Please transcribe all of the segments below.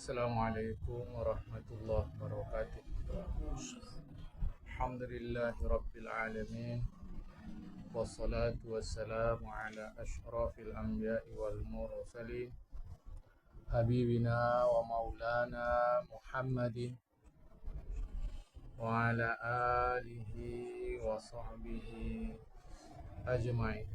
Assalamualaikum warahmatullahi wabarakatuh. Alhamdulillahi rabbil alamin. Wassalatu wassalamu ala ashrafil anbiya'i wal mursalin. Habibina wa maulana Muhammadin wa ala alihi wa sahbihi ajma'in.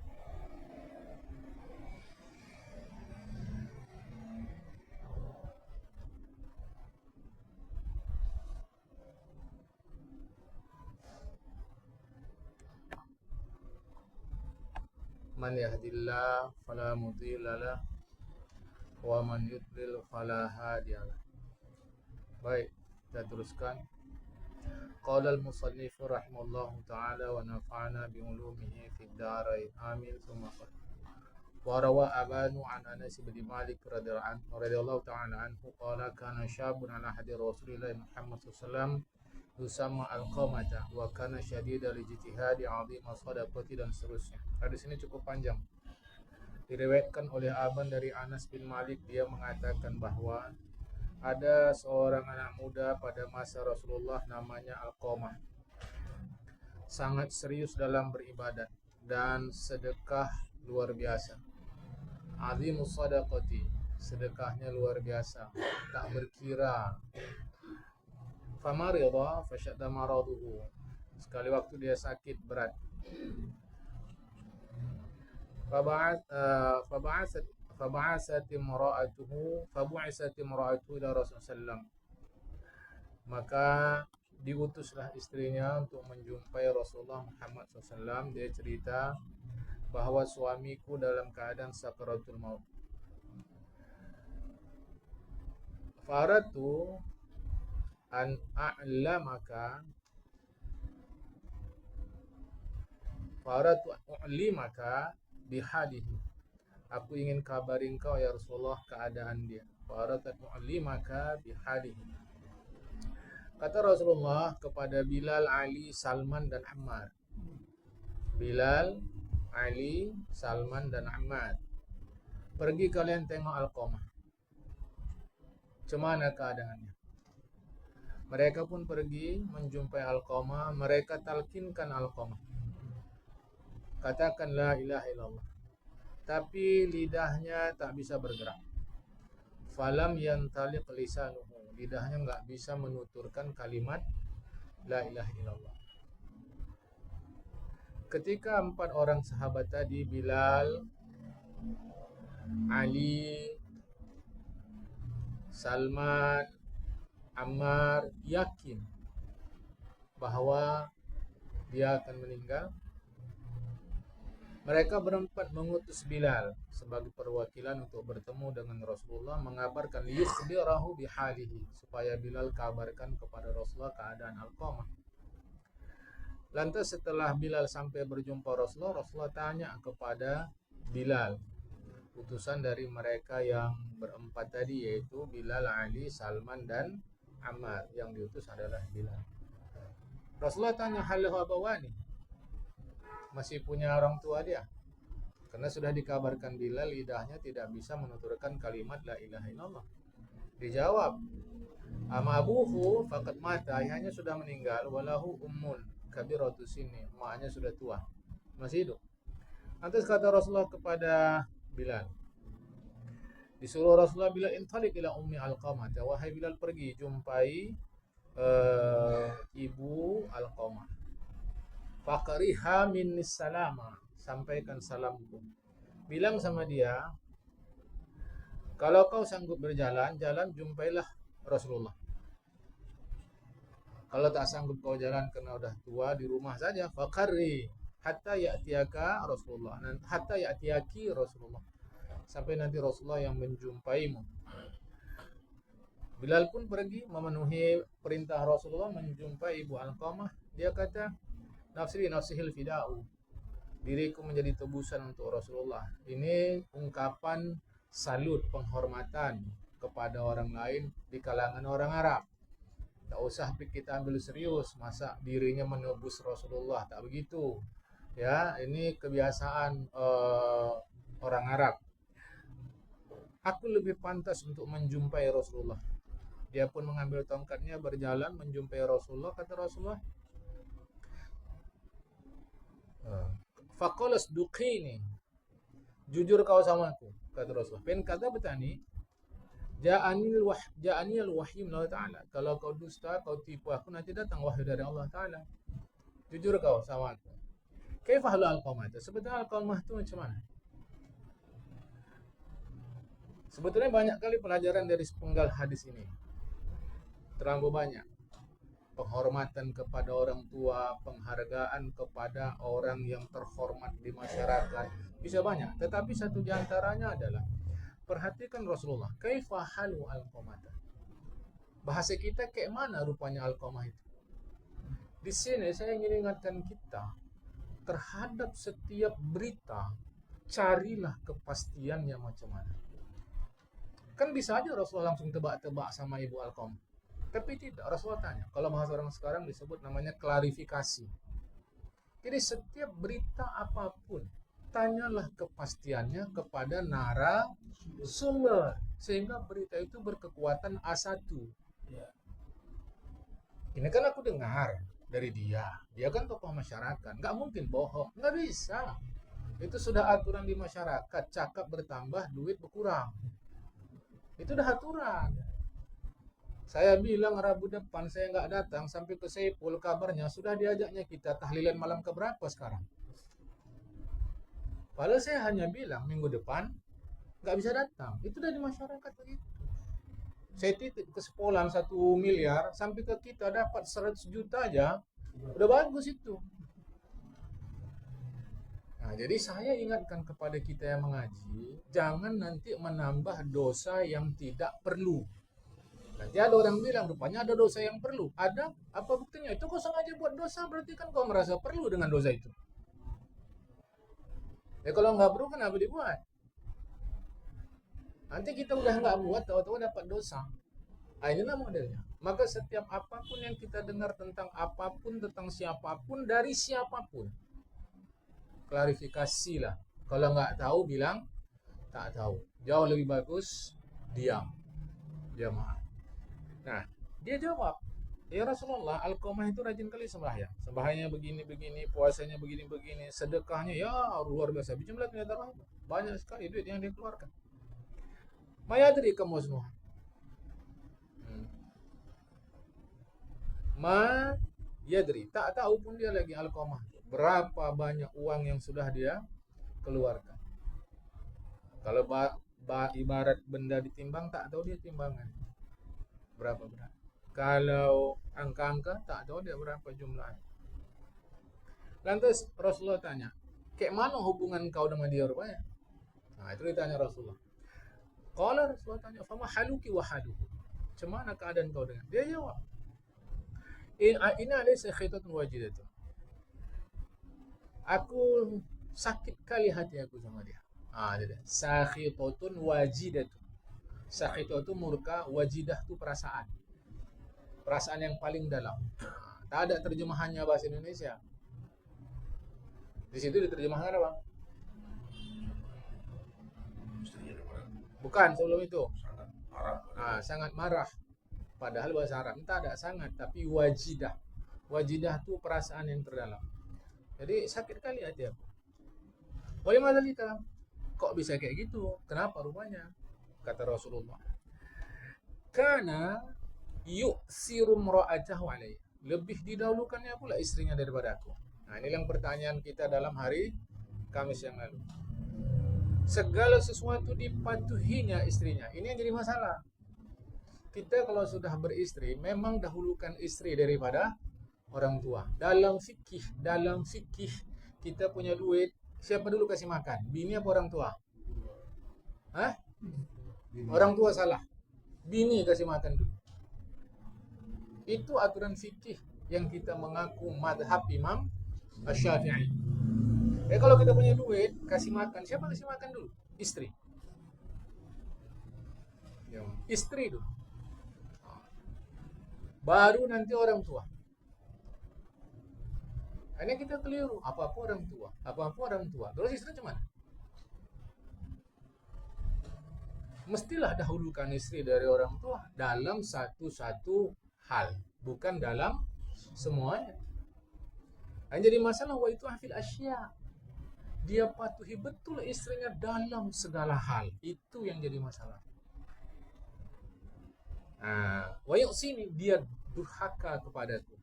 Man yahdillah fala mudilla lah wa man yudlil fala hadiyalah. Baik, kita teruskan. Qala al-musannif rahimahullahu ta'ala wa nafa'ana bi ulumihi fid dharain amin summa qala wa rawa abanu an Anas bin Malik radhiyallahu ta'ala anhu qala kana syabun ala hadi Rasulillah Muhammad sallallahu alaihi wasallam yusamma al-qamata wa kana syadidal ijtihadi 'azima sadaqati dan seterusnya. Hadis ini cukup panjang. Diriwayatkan oleh aban dari Anas bin Malik, dia mengatakan bahwa ada seorang anak muda pada masa Rasulullah namanya Alqamah. Sangat serius dalam beribadat dan sedekah luar biasa. Azimus sadaqati, sedekahnya luar biasa, tak berkira. Famarida fasyadda maraduhu, sekali waktu dia sakit berat. Faba'asat imra'atuhu ila Rasulullah sallam, maka diutuslah istrinya untuk menjumpai Rasulullah Muhammad SAW. Dia cerita bahwa suamiku dalam keadaan sakaratul maut. Faratu an a'lamaka bihadihi, aku ingin kabari engkau ya Rasulullah keadaan dia. Faratu u'limaka bihadihi, kata Rasulullah kepada Bilal, Ali, Salman dan Ammar. Bilal, Ali, Salman dan Ammar, pergi kalian tengok Alqamah, cemana keadaannya. Mereka pun pergi menjumpai Alqamah. Mereka talkinkan Alqamah, katakan la ilaha illallah, tapi lidahnya tak bisa bergerak. Falam yantaliq lisanuhu, lidahnya enggak bisa menuturkan kalimat la ilaha illallah. Ketika 4 orang sahabat tadi, Bilal, Ali, Salman, Ammar, yakin bahwa dia akan meninggal, mereka berempat mengutus Bilal sebagai perwakilan untuk bertemu dengan Rasulullah, mengabarkan yukhbirahu bihalihi, supaya Bilal kabarkan kepada Rasulullah keadaan Alqamah. Lantas setelah Bilal sampai berjumpa Rasulullah, Rasulullah tanya kepada Bilal, utusan dari mereka yang berempat tadi, yaitu Bilal, Ali, Salman dan Ammar. Yang diutus adalah Bilal. Rasulullah tanya, hal abawani, masih punya orang tua dia? Karena sudah dikabarkan Bilal lidahnya tidak bisa menuturkan kalimat la ilaha illallah. Dijawab, ama abuhu faqad mata, ayahnya sudah meninggal, walahu ummun kabiratu sini, maknya sudah tua, masih hidup. Lantas kata Rasulullah kepada Bilal, disuruh Rasulullah, Bilal intalik ila ummi Alqamah, wahai Bilal pergi jumpai ibu Alqamah. Faqriha minnis salama, sampaikan salamku. Bilang sama dia, kalau kau sanggup berjalan, jalan jumpailah Rasulullah. Kalau tak sanggup kau jalan karena udah tua, di rumah saja. Faqarri hatta ya'tiyaka Rasulullah, hatta ya'tiyaki Rasulullah, sampai nanti Rasulullah yang menjumpaimu. Bilal pun pergi memenuhi perintah Rasulullah, menjumpai ibu Alqamah. Dia kata, nafsihil fida'u, diriku menjadi tebusan untuk Rasulullah. Ini ungkapan salut, penghormatan kepada orang lain di kalangan orang Arab. Tak usah kita ambil serius, masa dirinya menebus Rasulullah, tak begitu. Ya, ini kebiasaan orang Arab. Aku lebih pantas untuk menjumpai Rasulullah. Dia pun mengambil tongkatnya berjalan menjumpai Rasulullah. Kata Rasulullah, Faqala asduqini, jujur kau sama aku. Kata Rasulullah, pen kata betani, ja'ani al-wahyu min Allah Ta'ala. Kalau kau dusta, kau tipu aku, nanti datang wahyu dari Allah Ta'ala. Jujur kau sama aku. Kaifah al-qamah itu? Sebetulnya al-qamah itu macam mana? Sebetulnya banyak kali pelajaran dari sepenggal hadis ini. Terlalu banyak. Penghormatan kepada orang tua, penghargaan kepada orang yang terhormat di masyarakat. Bisa banyak. Tetapi satu di antaranya adalah perhatikan Rasulullah. Kaifa halu al-qamata. Bahasa kita kayak mana rupanya al-qamah itu? Di sini saya ingin ingatkan kita terhadap setiap berita, carilah kepastiannya macam mana. Kan bisa aja Rasulullah langsung tebak-tebak sama Ibu Alqamah. Tapi tidak, Rasulullah tanya. Kalau bahasa orang sekarang disebut namanya klarifikasi. Jadi setiap berita apapun, tanyalah kepastiannya kepada narasumber. Sehingga berita itu berkekuatan A1. Ini kan aku dengar dari dia. Dia kan tokoh masyarakat. Nggak mungkin bohong. Nggak bisa. Itu sudah aturan di masyarakat. Cakap bertambah, duit berkurang. Itu udah aturan. Saya bilang Rabu depan saya nggak datang, sampai ke Saiful kabarnya sudah diajaknya kita tahlilan malam keberapa sekarang. Padahal saya hanya bilang minggu depan nggak bisa datang. Itu udah di masyarakat begitu. Saya titip ke sekolah 1 miliar, sampai ke kita dapat 100 juta aja, udah bagus itu. Nah, jadi saya ingatkan kepada kita yang mengaji, jangan nanti menambah dosa yang tidak perlu. Nanti ada orang bilang, rupanya ada dosa yang perlu. Ada? Apa buktinya? Itu kau sengaja buat dosa, berarti kan kau merasa perlu dengan dosa itu. Ya kalau nggak perlu, kenapa dibuat? Nanti kita udah nggak buat, tahu-tahu dapat dosa. Nah, inilah modelnya. Maka setiap apapun yang kita dengar tentang apapun, tentang siapapun, dari siapapun, klarifikasilah. Kalau nggak tahu, bilang tak tahu. Jauh lebih bagus diam. Jamaah. Nah, dia jawab, ya Rasulullah, Alqamah itu rajin kali sembahyang. Sembahyangnya begini-begini, puasanya begini-begini, sedekahnya ya luar biasa. Jumlah ternyata banyak sekali duit yang dia keluarkan. Mayadri kamu semua. Ma yadri, tak tahu pun dia lagi Alqamah. Berapa banyak uang yang sudah dia keluarkan. Kalau ibarat benda ditimbang, tak tahu dia timbangan berapa berat. Kalau angka-angka, tak tahu dia berapa jumlahnya. Lantas Rasulullah tanya, kayak mana hubungan kau dengan dia rupanya? Nah, itu ditanya Rasulullah. Kalau Rasulullah tanya, fama haluki wa haluhu. Cemana keadaan kau dengan dia? Jawab, ini ada sekhitatun wajidatun. Aku sakit kali hati aku sama dia. Sakhitatun wajidatun. Sakhitah itu murka, wajidah itu perasaan. Perasaan yang paling dalam. Tak ada terjemahannya bahasa Indonesia. Di situ diterjemahkan apa? Bukan, sebelum itu. Sangat marah. Padahal bahasa Arab tak ada sangat, tapi wajidah. Wajidah itu perasaan yang terdalam. Jadi sakit kali hati aku. Oleh madalika, kok bisa kayak gitu? Kenapa rupanya? Kata Rasulullah, karena yu'siru mra'atahu alayya. Lebih didahulukannya pula istrinya daripada aku. Nah, ini yang pertanyaan kita dalam hari Kamis yang lalu. Segala sesuatu dipatuhinya istrinya. Ini yang jadi masalah. Kita kalau sudah beristri, memang dahulukan istri daripada orang tua. Dalam fikih kita punya duit, siapa dulu kasih makan? Bini apa orang tua? Hah? Orang tua salah. Bini kasih makan dulu. Itu aturan fikih yang kita mengaku madhab Imam Asy-Syafi'i. Kalau kita punya duit, kasih makan, siapa kasih makan dulu? Istri. Istri dulu. Baru nanti orang tua. Ini kita keliru. Apa-apa orang tua. Terus istri cuman. mestilah dahulukan istri dari orang tua dalam satu-satu hal, bukan dalam semuanya. Yang jadi masalah wa itu hafil asya. Dia patuhi betul istrinya dalam segala hal. Itu yang jadi masalah. Wa yu'sini, dia durhaka kepadaku.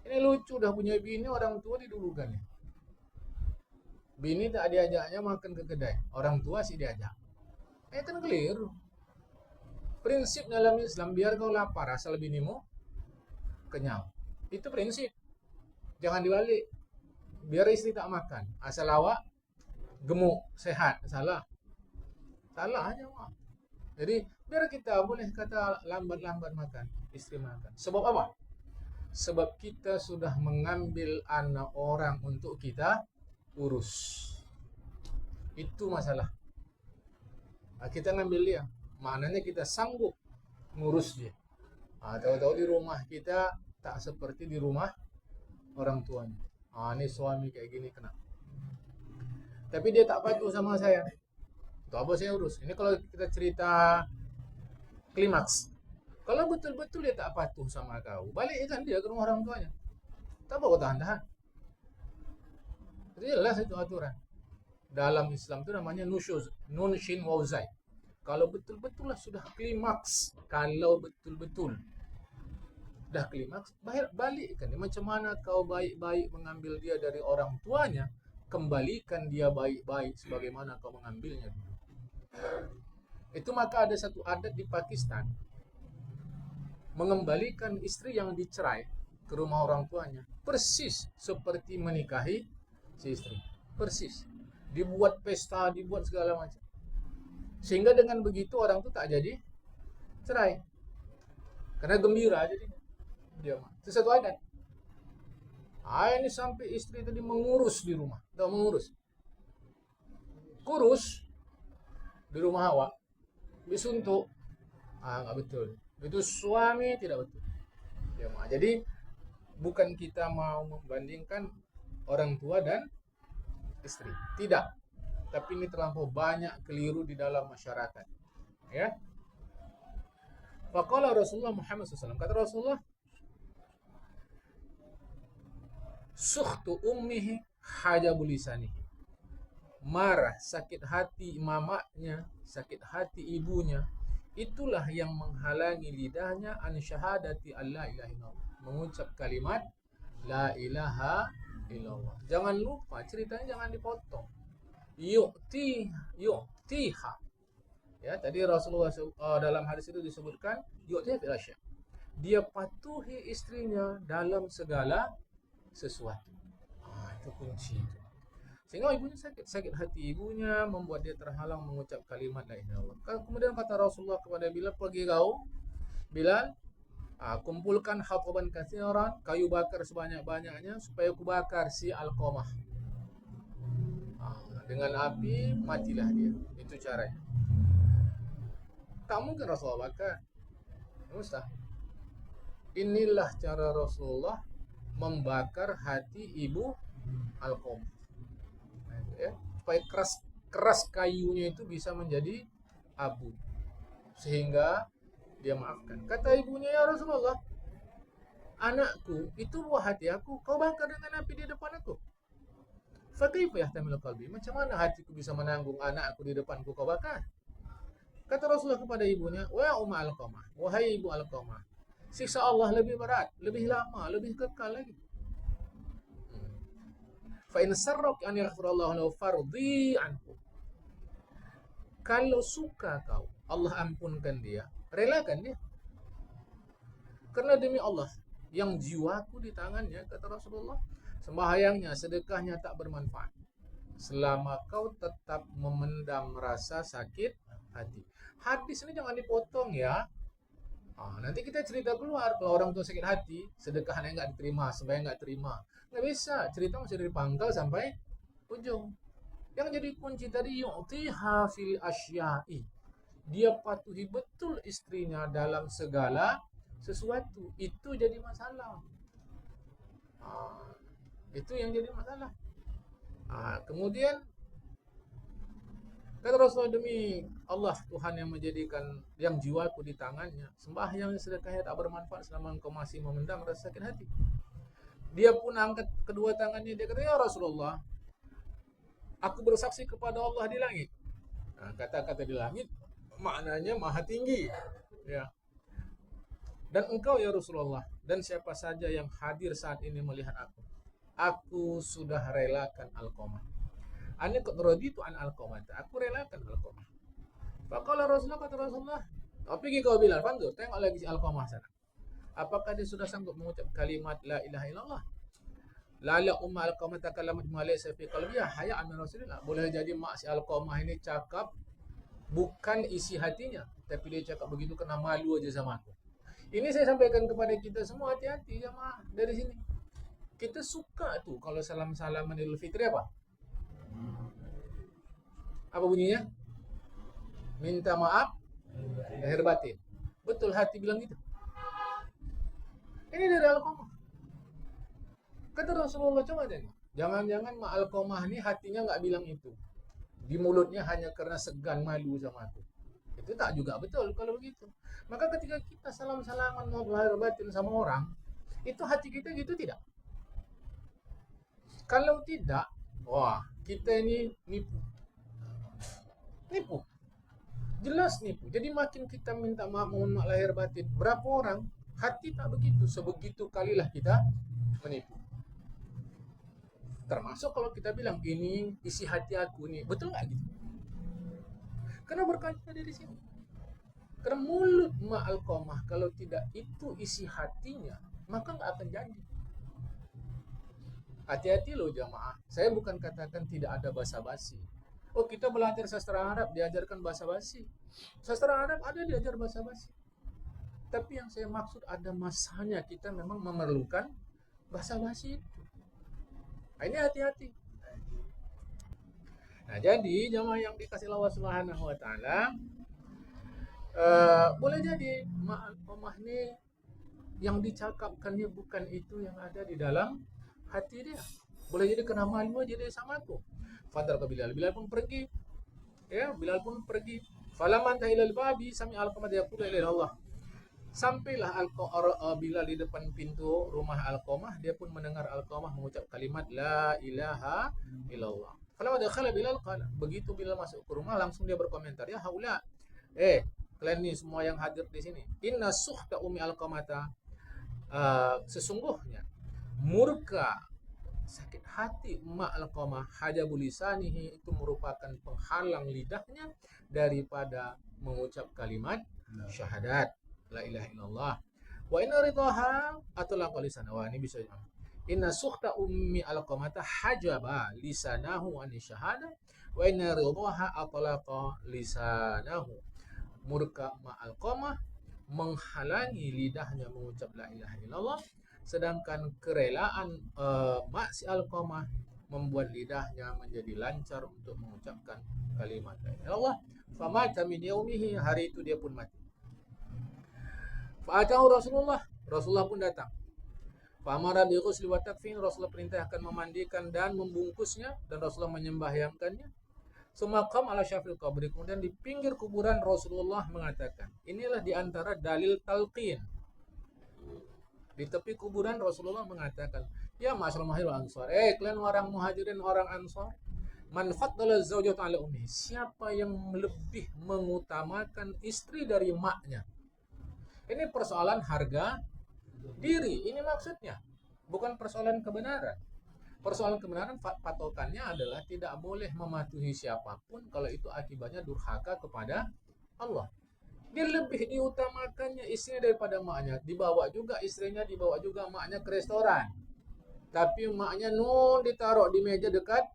Ini lucu, dah punya bini, orang tua didulukan. Bini tak diajaknya makan ke kedai, orang tua sih diajak. Kan keliru. Prinsip dalam Islam, biar kau lapar asal binimu kenyang. Itu prinsip. Jangan dibalik. Biar istri tak makan asal awak gemuk, sehat. Salah aja, Mak. Jadi biar kita boleh kata lambat-lambat makan, istri makan. Sebab apa? Sebab kita sudah mengambil anak orang untuk kita urus. Itu masalah. Kita ngambil dia, maknanya kita sanggup ngurus dia. Tahu-tahu di rumah kita tak seperti di rumah orang tuanya. Ini suami kayak gini kena. Tapi dia tak patuh sama saya. Itu apa saya urus? Ini kalau kita cerita klimaks. Kalau betul-betul dia tak patuh sama kau, balikkan dia ke rumah orang tuanya. Tak apa kau tahan-tahan. Itu jelas itu aturan. Dalam Islam itu namanya nusyuz, nun shin wauzai. Kalau betul-betul lah sudah klimaks, kalau betul-betul dah klimaks, balikkan dia. Macam mana kau baik-baik mengambil dia dari orang tuanya, kembalikan dia baik-baik sebagaimana kau mengambilnya dulu. Itu maka ada satu adat di Pakistan, mengembalikan istri yang dicerai ke rumah orang tuanya persis seperti menikahi si istri. Persis. Dibuat pesta, dibuat segala macam. Sehingga dengan begitu orang itu tak jadi cerai. Karena gembira jadi dia. Itu satu adat. Ini sampai istri tadi mengurus di rumah. Tak mengurus. Kurus di rumah awak. Bisuntuk. Nggak betul. Itu suami tidak betul. Jadi bukan kita mau membandingkan orang tua dan istri. Tidak. Tapi ini terlampau banyak keliru di dalam masyarakat. Ya. Faqala Rasulullah Muhammad SAW. Kata Rasulullah, sukhtu ummihi hajabul lisanihi. Marah, sakit hati mamanya, sakit hati ibunya, itulah yang menghalangi lidahnya an syahadati alla ilaha illallah, mengucap kalimat la ilaha illallah. Jangan lupa, ceritanya jangan dipotong. Yu'tiha. Ya, tadi Rasulullah dalam hadis itu disebutkan yu'tiha fil asya. Dia patuhi istrinya dalam segala sesuatu. Itu kunci itu. Sehingga ibunya sakit hati ibunya, membuat dia terhalang mengucap kalimat la ilaha illallah. Kemudian kata Rasulullah kepada Bilal, pergi kau Bilal, kumpulkan hataban katsiran, kayu bakar sebanyak-banyaknya supaya aku bakar si Alqamah. Dengan api matilah dia. Itu caranya. Tak mungkin Rasulullah bakar. Mustahil. Inilah cara Rasulullah membakar hati ibu Alqamah. Ya, supaya keras kayunya itu bisa menjadi abu, sehingga dia maafkan. Kata ibunya, ya Rasulullah, anakku itu buah hati aku, kau bakar dengan api di depan aku. Fakaifa yahtamilu qalbi, macam mana hatiku bisa menanggung anakku di depanku kau bakar? Kata Rasulullah kepada ibunya, wa umma Alqamah, wahai ibu Alqamah, siksa Allah lebih berat, lebih lama, lebih kekal lagi. Fa in sarrak an yaghfirallahu lahu fardhi anhu. Kalau suka kau Allah ampunkan dia, relakan dia. Karena demi Allah yang jiwaku di tangannya, kata Rasulullah, sembahyangnya, sedekahnya tak bermanfaat selama kau tetap memendam rasa sakit hati. Hadis ini jangan dipotong ya. Nanti kita cerita keluar kalau orang tua sakit hati, sedekahnya nggak diterima, sembahyang nggak terima. Nggak bisa, cerita masih dari pangkal sampai ujung. Yang jadi kunci tadi yu'tiha fil asya'i. Dia patuhi betul istrinya dalam segala sesuatu. Itu jadi masalah. Itu yang jadi masalah. Kemudian Kata Rasulullah, demi Allah Tuhan yang menjadikan yang jiwaku di tangannya, sembahyang sedekahnya tak bermanfaat selama engkau masih memendam rasa sakit hati. Dia pun angkat kedua tangannya, dia kata, ya Rasulullah, aku bersaksi kepada Allah di langit. Nah, kata-kata di langit maknanya maha tinggi, ya. Dan engkau ya Rasulullah, dan siapa saja yang hadir saat ini melihat aku sudah relakan Alqamah. Ani qad raditu an Alqamah, aku relakan Alqamah. Faqala Rasulullah, kata Rasulullah, pergi kau Bilal, panggil, tengok lagi si Alqamah sana. Apakah dia sudah sanggup mengucap kalimat la ilaha illallah? Lala umma Alqamah takallamat ma laysa fi qalbiha haya'an min Rasulillah. Boleh jadi mak si Alqamah ini cakap bukan isi hatinya, tapi dia cakap begitu kena malu aja sama aku. Ini saya sampaikan kepada kita semua, hati-hati jamaah dari sini. Kita suka tuh kalau salam-salaman Idul Fitri apa? Apa bunyinya? Minta maaf lahir batin. Betul hati bilang gitu. Ini dari Alqamah. Kata Rasulullah, coba tengok. Jangan-jangan mak Alqamah ini hatinya nggak bilang itu. Di mulutnya hanya karena segan malu sama aku. Itu tak juga betul kalau begitu. Maka ketika kita salam-salaman mau lahir batin sama orang, itu hati kita gitu tidak? Kalau tidak, wah, kita ini nipu. Nipu. Jelas nipu. Jadi makin kita minta maaf, mohon maaf lahir batin, berapa orang hati tak begitu, sebegitu kalilah kita menipu. Termasuk kalau kita bilang ini isi hati aku nih, betul nggak gitu? Karena berkaca dari sini. Karena mulut mak Alqamah kalau tidak itu isi hatinya, maka nggak akan jadi. Hati-hati loh jamaah. Saya bukan katakan tidak ada basa-basi. Oh, kita belajar sastra Arab diajarkan basa-basi. Sastra Arab ada diajar basa-basi. Tapi yang saya maksud ada masanya kita memang memerlukan basa-basi itu. Nah, ini hati-hati. Nah, jadi jamaah yang dikasih Allah Subhanahu wa taala, boleh jadi mak Alqamah ini yang dicakapkannya bukan itu yang ada di dalam hati dia. Boleh jadi kena malu aja dia sama aku. Fadar ke Bilal. Bilal pun pergi. Ya, Bilal pun pergi. Falaman tahilal babi sami Alqamah yaqulu ila Allah. Sampailah Bilal di depan pintu rumah Alqamah, dia pun mendengar Alqamah mengucap kalimat la ilaha illallah. Falamma dakhala Bilal qala, begitu Bilal masuk ke rumah langsung dia berkomentar, ya haula, kalian nih semua yang hadir di sini, inna suhta ummi Alqamata, sesungguhnya murka sakit hati emak Alqamah hajabul lisanihi, itu merupakan penghalang lidahnya daripada mengucap kalimat syahadat la ilaha illallah. Wa inna ridaha atlaqa lisana. Wah, ini bisa. Inna sukhta ummi Alqamata hajaba lisanahu an syahada wa inna ridaha atlaqa lisanahu. Murka ma Alqamah menghalangi lidahnya mengucap la ilaha illallah, sedangkan kerelaan mak si Alqamah membuat lidahnya menjadi lancar untuk mengucapkan kalimat la ilaha illallah. Famata min yaumihi, hari itu dia pun mati. Fa'atahu Rasulullah pun datang. Fa'amara bi ghusli wa takfin, Rasulullah perintahkan memandikan dan membungkusnya, dan Rasulullah menyembahyangkannya. Sumakam ala syafil qabri, kemudian di pinggir kuburan Rasulullah mengatakan, inilah diantara dalil talqin. Di tepi kuburan Rasulullah mengatakan, ya ma'asyarul muhajirin wal ansar, kalian orang muhajirin, orang ansar, man faddala zawjata ala ummi, siapa yang lebih mengutamakan istri dari maknya. Ini persoalan harga diri, ini maksudnya. Bukan persoalan kebenaran. Persoalan kebenaran patokannya adalah tidak boleh mematuhi siapapun kalau itu akibatnya durhaka kepada Allah. Dia lebih diutamakannya istrinya daripada maknya. Dibawa juga istrinya, dibawa juga maknya ke restoran. Tapi maknya ditaruh di meja dekat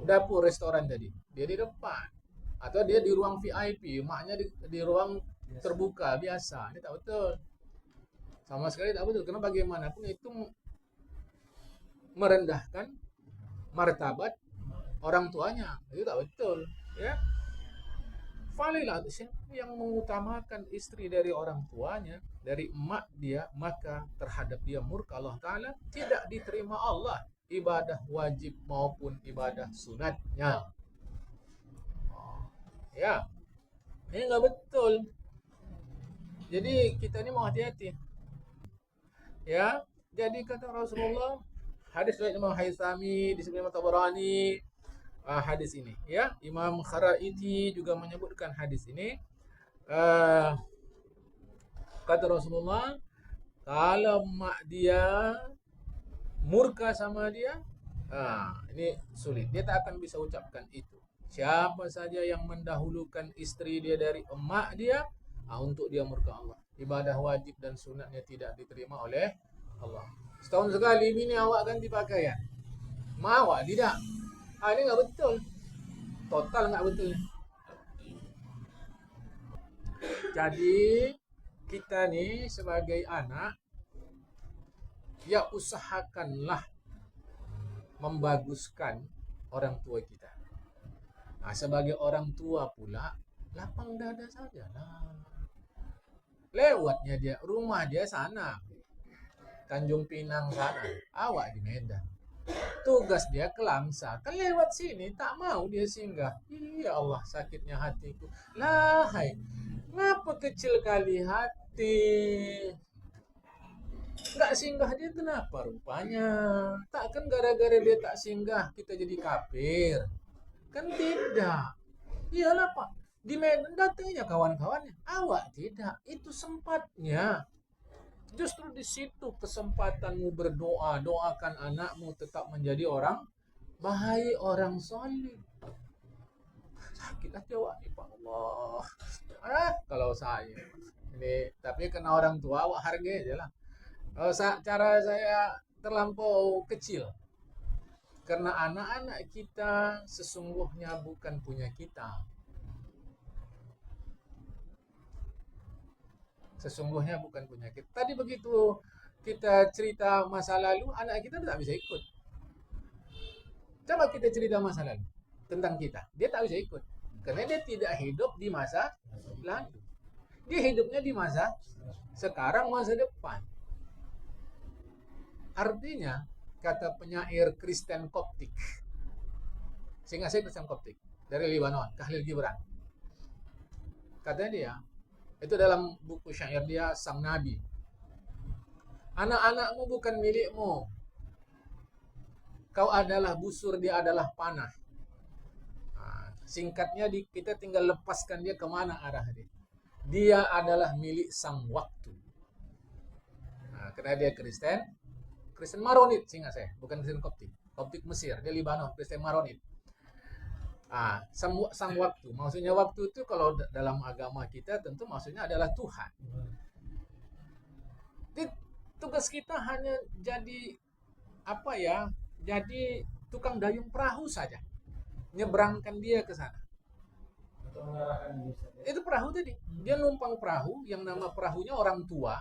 dapur restoran tadi. Dia di depan. Atau dia di ruang VIP, maknya di ruang terbuka biasa. Ini tak betul, sama sekali tak betul. Karena bagaimanapun itu merendahkan martabat orang tuanya, itu tak betul, ya. Falilah, siapa yang mengutamakan istri dari orang tuanya, dari emak dia, maka terhadap dia murka Allah Ta'ala, tidak diterima Allah ibadah wajib maupun ibadah sunatnya. Ya, ini nggak betul. Jadi kita ini mau hati-hati. Ya, jadi kata Rasulullah, hadis dari Imam Haitsami, disebut Imam Tabarani, hadis ini. Ya, Imam Kharaiti juga menyebutkan hadis ini. Uh, Kata Rasulullah, kalau mak dia murka sama dia, ini sulit. Dia tak akan bisa ucapkan itu. Siapa saja yang mendahulukan istri dia dari emak dia, untuk dia murka Allah. Ibadah wajib dan sunatnya tidak diterima oleh Allah. Setahun sekali bini awak ganti pakaian. Mak awak tidak. Ini nggak betul. Total nggak betul. Jadi kita nih sebagai anak, ya usahakanlah membaguskan orang tua kita. Sebagai orang tua pula, lapang dada saja lah. Lewatnya dia, rumah dia sana, Tanjung Pinang sana, awak di Medan. Tugas dia ke Langsa, kan lewat sini, tak mau dia singgah. Ya Allah, sakitnya hatiku. Lah, hai, ngapa kecil kali hati? Nggak singgah dia kenapa rupanya? Takkan gara-gara dia tak singgah kita jadi kafir. Kan tidak. Iyalah Pak. Di Medan datangnya kawan-kawannya. Awak tidak. Itu sempatnya. Justru di situ kesempatanmu berdoa. Doakan anakmu tetap menjadi orang baik, orang soleh. Sakit hati awak nih Pak Allah. Kalau saya. Ini tapi kena orang tua awak hargai aja lah. Cara saya terlampau kecil. Karena anak-anak kita sesungguhnya bukan punya kita. Sesungguhnya bukan punya kita. Tadi begitu kita cerita masa lalu, anak kita tidak bisa ikut. Coba kita cerita masa lalu tentang kita. Dia tak bisa ikut. Karena dia tidak hidup di masa lalu. Dia hidupnya di masa sekarang, masa depan. Artinya, kata penyair Kristen Koptik, sehingga saya Kristen Koptik, dari Libanon, Khalil Gibran. Katanya dia, itu dalam buku syair dia, Sang Nabi. Anak-anakmu bukan milikmu. Kau adalah busur, dia adalah panah. Singkatnya, kita tinggal lepaskan dia kemana arah dia. Dia adalah milik sang waktu. Karena dia Kristen Maronit, sehingga saya, bukan Kristen Koptik. Koptik Mesir, dia Libanon, Kristen Maronit. Sang waktu, maksudnya waktu itu kalau dalam agama kita tentu maksudnya adalah Tuhan. Jadi, tugas kita hanya jadi jadi tukang dayung perahu saja, nyebrangkan dia ke sana. Itu perahu tadi, dia numpang perahu, yang nama perahunya orang tua,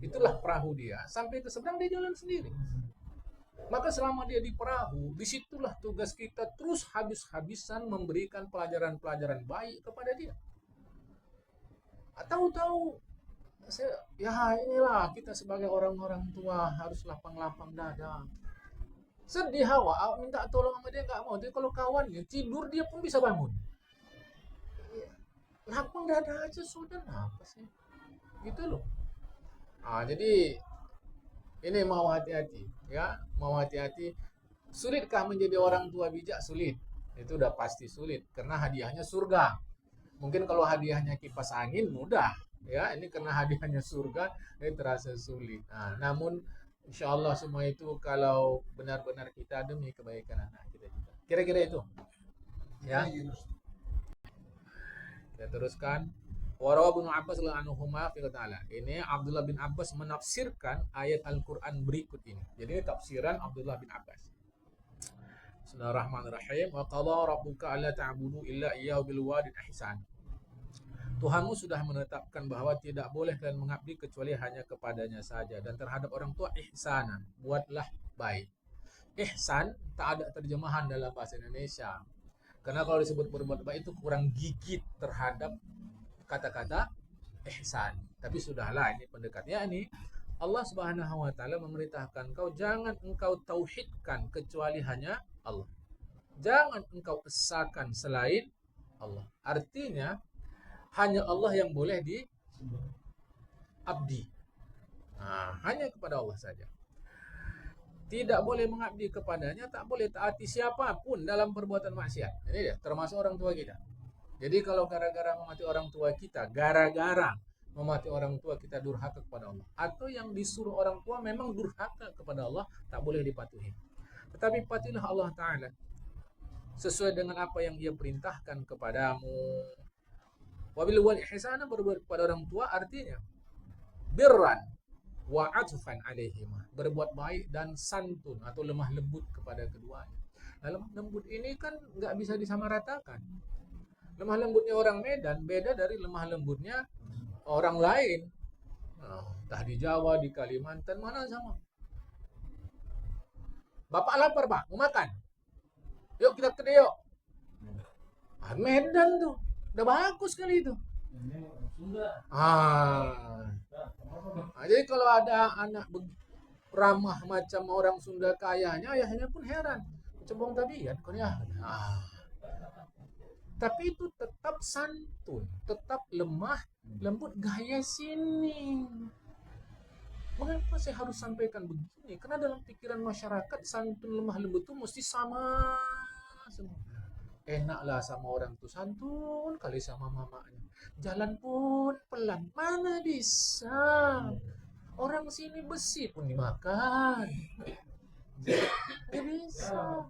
itulah perahu dia. Sampai ke seberang dia jalan sendiri. Maka selama dia di perahu, disitulah tugas kita terus habis-habisan memberikan pelajaran-pelajaran baik kepada dia. Tahu-tahu, ya inilah kita sebagai orang-orang tua harus lapang-lapang dada. Sedih hawa, minta tolong sama dia nggak mau. Tapi kalau kawannya tidur dia pun bisa bangun. Lapang dada aja sudah, apa sih? Gitu loh. Jadi ini mau hati-hati, ya, mau hati-hati. Sulitkah menjadi orang tua bijak? Sulit. Itu udah pasti sulit karena hadiahnya surga. Mungkin kalau hadiahnya kipas angin mudah, ya. Ini karena hadiahnya surga, ini terasa sulit. Namun insya Allah semua itu kalau benar-benar kita demi kebaikan anak kita juga. Kira-kira itu, ya. Kita teruskan. Warawa bin Abbas anhuma fi ta'ala. Ini Abdullah bin Abbas menafsirkan ayat Al-Qur'an berikut ini. Jadi ini tafsiran Abdullah bin Abbas. Bismillahirrahmanirrahim. Wa qala rabbuka alla ta'budu illa iyyahu bil walidayni ihsan. Tuhanmu sudah menetapkan bahwa tidak boleh kalian mengabdi kecuali hanya kepadanya saja, dan terhadap orang tua ihsanan, buatlah baik. Ihsan tak ada terjemahan dalam bahasa Indonesia. Karena kalau disebut berbuat baik itu kurang gigit terhadap kata-kata ihsan. Tapi sudahlah, ini pendekatnya ini. Allah Subhanahu wa taala memerintahkan kau jangan engkau tauhidkan kecuali hanya Allah. Jangan engkau esakan selain Allah. Artinya hanya Allah yang boleh diabdi. Nah, hanya kepada Allah saja. Tidak boleh mengabdi kepadanya, tak boleh taati siapapun dalam perbuatan maksiat. Ini dia, termasuk orang tua kita. Jadi kalau gara-gara memati orang tua kita, gara-gara memati orang tua kita durhaka kepada Allah, atau yang disuruh orang tua memang durhaka kepada Allah, tak boleh dipatuhi. Tetapi patuhilah Allah Ta'ala sesuai dengan apa yang Dia perintahkan kepadamu. Wabil wal ihsana, berbuat kepada orang tua artinya birran wa atfan alaihima, berbuat baik dan santun atau lemah lembut kepada keduanya. Nah, lemah lembut ini kan nggak bisa disamaratakan. Lemah lembutnya orang Medan beda dari lemah lembutnya orang lain. Nah, entah di Jawa, di Kalimantan, mana sama. Bapak lapar, Pak, mau makan? Yuk kita ke yuk. Medan tuh, udah bagus kali itu. Jadi kalau ada anak ramah macam orang Sunda kayanya, ayahnya pun heran. Cembong tabiat, kan ya. Tapi itu tetap santun, tetap lemah, lembut, gaya sini. Mengapa saya harus sampaikan begini? Karena dalam pikiran masyarakat santun, lemah, lembut itu mesti sama semua. Enaklah sama orang tuh santun kali sama mamanya. Jalan pun pelan, mana bisa. Orang sini besi pun dimakan. Gak bisa.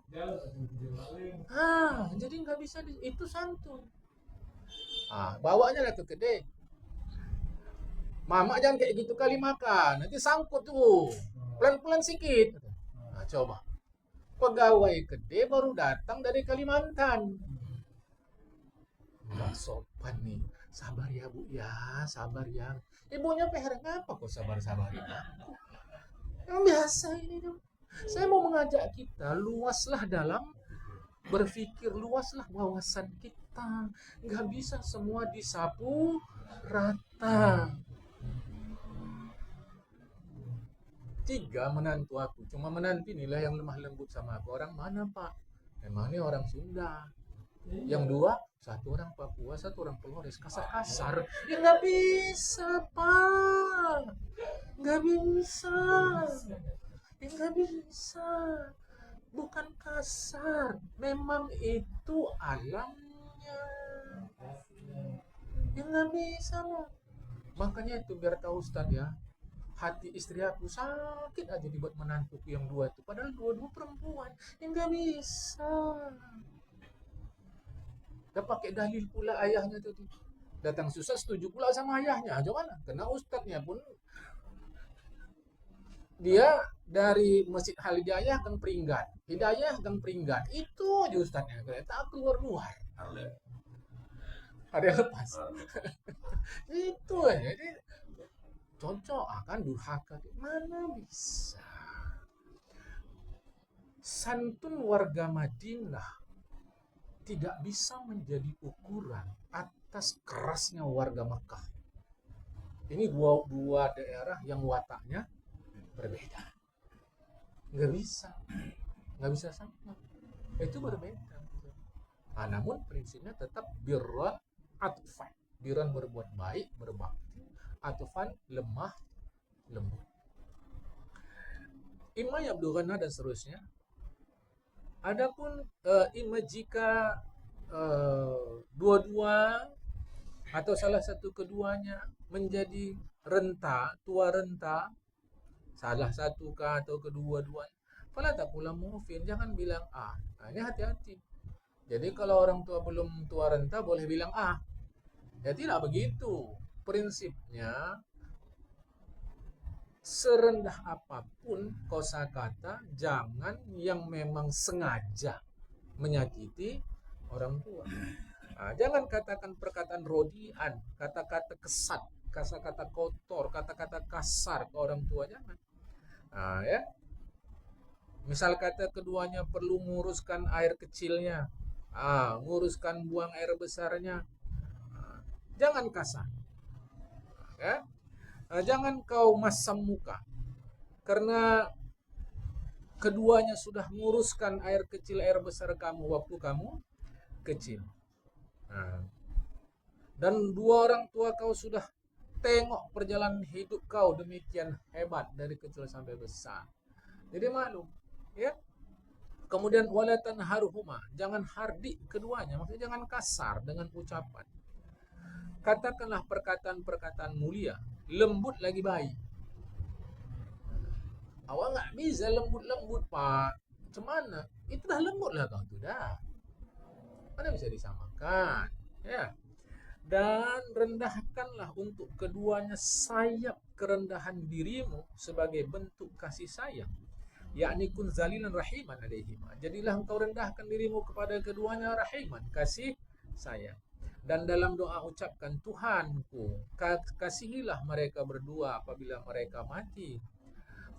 Jadi nggak bisa itu santun. Bawanya lah ke kedai. Mama jangan kayak gitu kali makan, nanti sangkut tuh. Pelan-pelan sedikit. Coba. Pegawai kedai baru datang dari Kalimantan. Nggak sopan nih. Sabar ya Bu ya, sabar ya. Ibunya heran, apa kok sabar-sabar ya? Yang biasa ini dong. Saya mau mengajak kita luaslah dalam berpikir, luaslah wawasan kita. Nggak bisa semua disapu rata. 3 menantu aku, cuma menantu inilah yang lemah lembut sama aku. Orang mana Pak? Memangnya orang Sunda. Yang 2, 1 orang Papua, 1 orang Flores, kasar-kasar. Ya nggak bisa Pak, nggak bisa. Ya nggak bisa. Bukan kasar, memang itu alamnya. Ya nggak bisa loh. Makanya itu biar tahu Ustaz ya, hati istri aku sakit aja dibuat menantuku yang 2 itu, padahal 2 perempuan. Ya nggak bisa. Udah pakai dalil pula ayahnya tuh. Datang susah setuju pula sama ayahnya. Gimana? Karena ustadznya pun dia dari Masjid Hidayah Gang Peringgan. Hidayah Gang Peringgan. Itu aja ustadznya. Tak keluar-luar. Ada yang lepas. Itu aja. Jadi cocok akan durhaka. Mana bisa. Santun warga Madinah tidak bisa menjadi ukuran atas kerasnya warga Makkah. Ini dua daerah yang wataknya berbeda. Nggak bisa sama. Itu berbeda. Namun prinsipnya tetap birran atfan. Birran berbuat baik, berbakti. Atfan lemah, lembut. Imma yablughana dan seterusnya. Adapun jika dua-dua atau salah satu keduanya menjadi tua renta, salah satu kah atau kedua-duanya, fala taqul mu'fin, jangan bilang ini hati-hati. Jadi kalau orang tua belum tua renta boleh bilang ya tidak begitu. Prinsipnya serendah apapun kosakata, jangan yang memang sengaja menyakiti orang tua. Jangan katakan perkataan rodian, kata-kata kesat, kata-kata kotor, kata-kata kasar ke orang tua, jangan. Ya. Misal kata keduanya perlu menguruskan air kecilnya, menguruskan buang air besarnya, jangan kasar. Ya. Jangan kau masam muka karena keduanya sudah menguruskan air kecil air besar kamu waktu kamu kecil. Nah, dan dua orang tua kau sudah tengok perjalanan hidup kau demikian hebat dari kecil sampai besar. Jadi malu, ya. Kemudian walatan haruhuma, jangan hardik keduanya, maksudnya jangan kasar dengan ucapan. Katakanlah perkataan-perkataan mulia, lembut lagi baik. Awak nggak bisa lembut-lembut pak, cemana? Itu dah lembut lah kau tuh dah. Mana bisa disamakan, ya. Dan rendahkanlah untuk keduanya sayap kerendahan dirimu sebagai bentuk kasih sayang, yakni kun zalilan rahiman alaihima, jadilah engkau rendahkan dirimu kepada keduanya rahiman, kasih sayang. Dan dalam doa ucapkan, Tuhanku, kasihilah mereka berdua apabila mereka mati.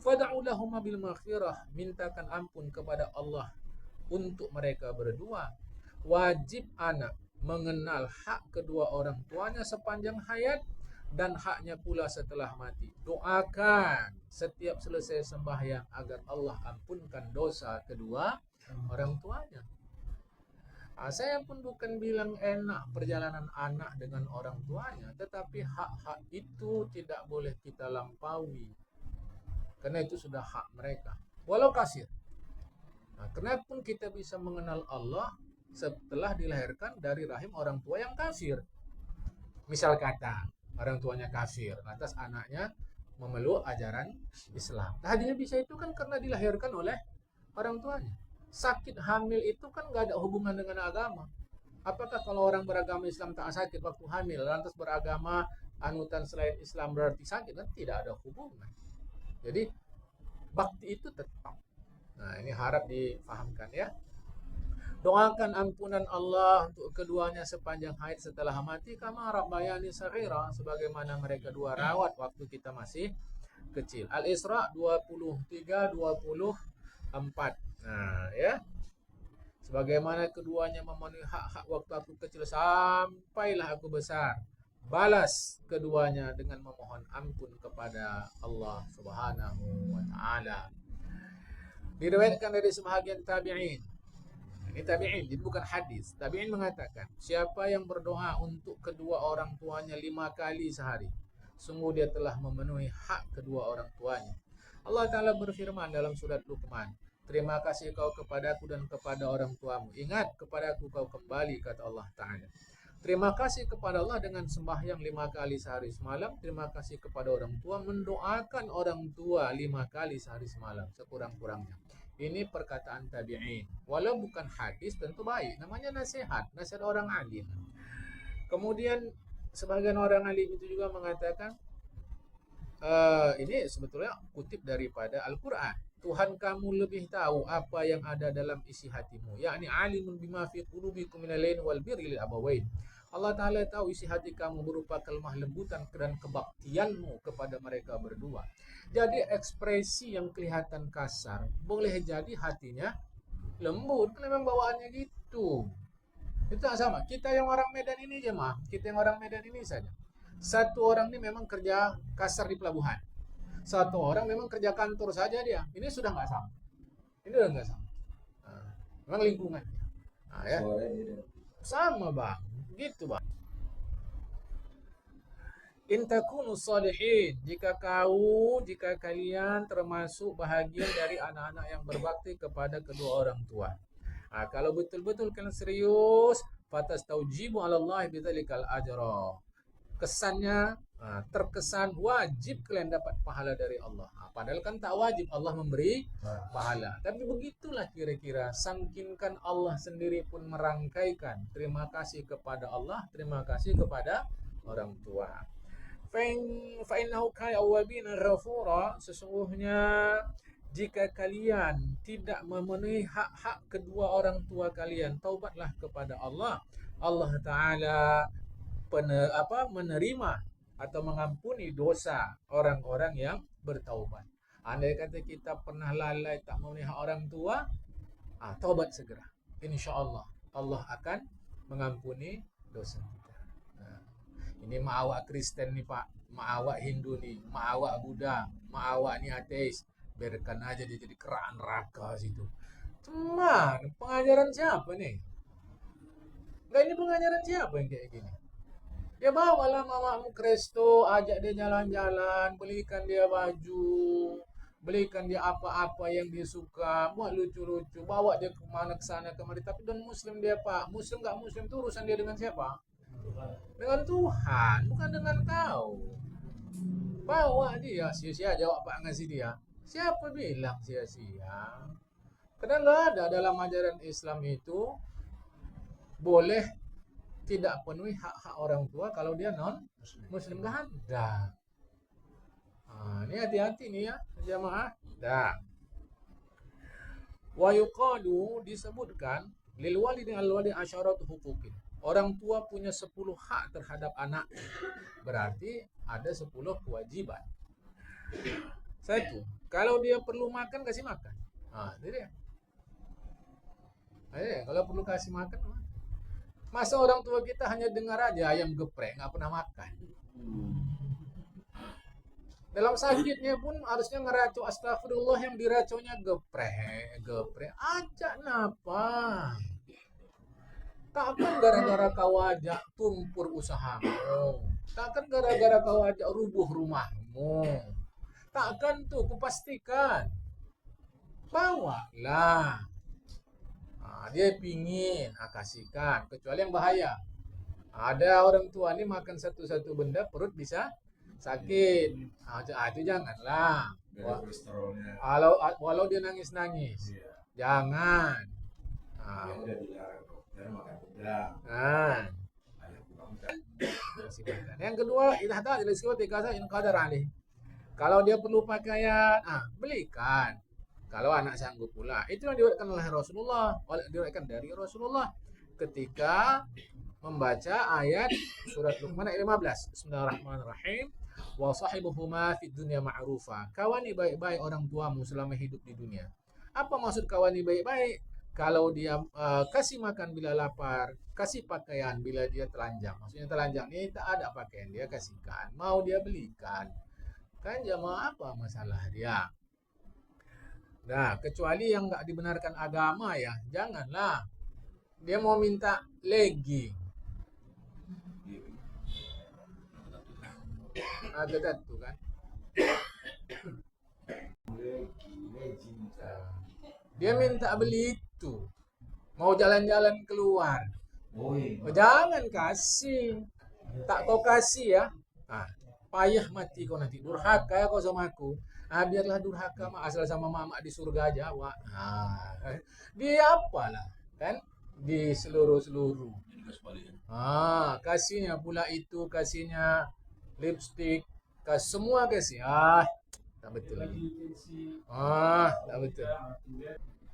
Fad'u lahuma bil maghfirah, mintakan ampun kepada Allah untuk mereka berdua. Wajib anak mengenal hak kedua orang tuanya sepanjang hayat dan haknya pula setelah mati. Doakan setiap selesai sembahyang agar Allah ampunkan dosa kedua orang tuanya. Saya pun bukan bilang enak perjalanan anak dengan orang tuanya, tetapi hak-hak itu tidak boleh kita lampaui, karena itu sudah hak mereka, walau kasir. Nah, kenapa kita bisa mengenal Allah setelah dilahirkan dari rahim orang tua yang kafir? Misal kata orang tuanya kafir, lantas anaknya memeluk ajaran Islam. Tadinya bisa itu kan karena dilahirkan oleh orang tuanya. Sakit hamil itu kan gak ada hubungan dengan agama. Apakah kalau orang beragama Islam tak sakit waktu hamil, lantas beragama anutan selain Islam berarti sakit? Kan tidak ada hubungan. Jadi bakti itu tetap. Nah, ini harap difahamkan ya. Doakan ampunan Allah untuk keduanya sepanjang hayat setelah mati, kama rabbayani saghira, sebagaimana mereka dua rawat waktu kita masih kecil. Al-Isra 23-24. Nah, ya. Sebagaimana keduanya memenuhi hak-hak waktu aku kecil sampailah aku besar. Balas keduanya dengan memohon ampun kepada Allah Subhanahu wa taala. Diriwayatkan dari sebahagian tabi'in. Ini tabi'in, jadi bukan hadis. Tabi'in mengatakan, siapa yang berdoa untuk kedua orang tuanya 5 kali sehari, sungguh dia telah memenuhi hak kedua orang tuanya. Allah Ta'ala berfirman dalam surat Luqman, terima kasih kau kepadaku dan kepada orang tuamu. Ingat kepadaku kau kembali, kata Allah Ta'ala. Terima kasih kepada Allah dengan sembahyang 5 kali sehari semalam. Terima kasih kepada orang tua, mendoakan orang tua 5 kali sehari semalam, sekurang-kurangnya. Ini perkataan tabi'in. Walau bukan hadis tentu baik. Namanya nasihat orang alim. Kemudian sebagian orang alim itu juga mengatakan, ini sebetulnya kutip daripada Al-Quran. Tuhan kamu lebih tahu apa yang ada dalam isi hatimu, yakni alimun bima fi qulubikum minal lain wal birri lil abawain. Allah Ta'ala tahu isi hati kamu berupa kelemah lembutan dan kebaktianmu kepada mereka berdua. Jadi ekspresi yang kelihatan kasar boleh jadi hatinya lembut, memang bawaannya gitu. Itu sama. Kita yang orang Medan ini jemaah, kita yang orang Medan ini saja. Satu orang ini memang kerja kasar di pelabuhan. Satu orang memang kerja kantor saja dia. Ini sudah nggak sama. Ini udah nggak sama. Nah, memang lingkungan. Nah, ya. Sama bang, gitu bang. In takunu salihin, jika kalian termasuk bahagian dari anak-anak yang berbakti kepada kedua orang tua. Nah, kalau betul-betul kalian serius, fatastaujibu 'ala Allah bidzalikal ajra. Kesannya terkesan wajib kalian dapat pahala dari Allah. Padahal kan tak wajib Allah memberi pahala. Tapi begitulah kira-kira, sangkinkan Allah sendiri pun merangkaikan terima kasih kepada Allah, terima kasih kepada orang tua. Fa'innahu kana awwabina ghafura, sesungguhnya jika kalian tidak memenuhi hak-hak kedua orang tua kalian, taubatlah kepada Allah. Allah Ta'ala menerima atau mengampuni dosa orang-orang yang bertaubat. Andai kata kita pernah lalai tak memenuhi hak orang tua, taubat segera. Insya Allah Allah akan mengampuni dosa kita. Ini ma'awak Kristen nih Pak, ma'awak Hindu nih, ma'awak Buddha, ma'awak nih ateis. Biarkan aja dia jadi kerak neraka situ. Cuman pengajaran siapa nih? Enggak, ini pengajaran siapa yang kayak gini? Ya bawalah mamamu ke resto, ajak dia jalan-jalan, belikan dia baju, belikan dia apa-apa yang dia suka, buat lucu-lucu, bawa dia kemana ke sana kemari. Tapi dan Muslim dia pak, Muslim nggak Muslim itu urusan dia dengan siapa? Dengan Tuhan, bukan dengan kau. Bawa dia, sia-sia jawab pak ngasih dia. Siapa bilang sia-sia? Karena nggak ada dalam ajaran Islam itu boleh tidak penuhi hak-hak orang tua kalau dia non Muslim, nggak ada. Nah, ini hati-hati nih ya jamaah. Dah. Wa yuqadu disebutkan lil walidi al walidi asyarat huquqin. Orang tua punya 10 hak terhadap anak. Berarti ada 10 kewajiban. Satu, kalau dia perlu makan kasih makan. Nah, itu dia. Kalau perlu kasih makan. Masa orang tua kita hanya dengar aja ayam geprek, nggak pernah makan. Dalam sakitnya pun harusnya ngeracu astagfirullah, yang diracunya geprek aja napa. Takkan gara-gara kau ajak tumpur usahamu. Takkan gara-gara kau ajak rubuh rumahmu. Takkan tuh, kupastikan. Bawalah. Nah, dia pingin, kasihkan. Kecuali yang bahaya. Ada orang tua ini makan satu-satu benda perut bisa sakit. Itu janganlah. Walau dia nangis-nangis. Iya. Jangan. Udah dilarang dokter makan udang. Yang kedua, idza hada ila siwati kaza in qadar alih. Kalau dia perlu pakaian, belikan. Kalau anak sanggup pula. Itu yang diriwayatkan oleh Rasulullah, diriwayatkan dari Rasulullah ketika membaca ayat surat Luqman ayat 15. Bismillahirrahmanirrahim. Wa sahibuhuma fid dunya ma'rufa. Kawani baik-baik orang tuamu selama hidup di dunia. Apa maksud kawani baik-baik? Kalau dia kasih makan bila lapar, kasih pakaian bila dia telanjang. Maksudnya telanjang ini tak ada pakaian, dia kasihkan. Mau dia belikan. Kan jamaah apa masalah dia? Nah, kecuali yang nggak dibenarkan agama ya, janganlah. Dia mau minta legging. Ada tentu kan? Dia minta beli itu. Mau jalan-jalan keluar. Jangan kasih. Tak kau kasih ya. Payah mati kau nanti. Durhaka kau sama aku. Biarlah durhaka asal sama mama di surga aja, Wak. Dia apalah, kan? Di seluruh. Kasihnya pula itu, kasihnya lipstick, semua kasih. Tak betul lagi. Tak betul.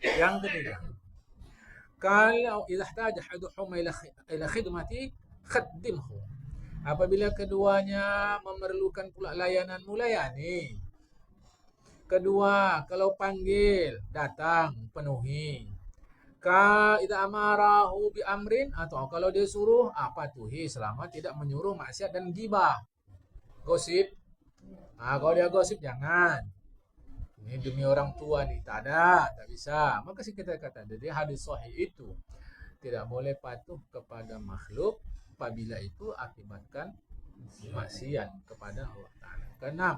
Yang ketiga, kalau idza ihtaja ahaduhuma ila khidmati khaddimhu. Apabila keduanya memerlukan pula layananmu, layani. Kedua, kalau panggil, datang, penuhi. Idza amarahu bi amrin, atau kalau dia suruh, patuhi selama tidak menyuruh maksiat dan ghibah. Gosip. Kalau dia gosip jangan. Ini demi orang tua nih, tak ada, tak bisa. Maka sih kita kata, jadi hadis sahih itu tidak boleh patuh kepada makhluk apabila itu akibatkan maksiat kepada Allah Ta'ala. Keenam,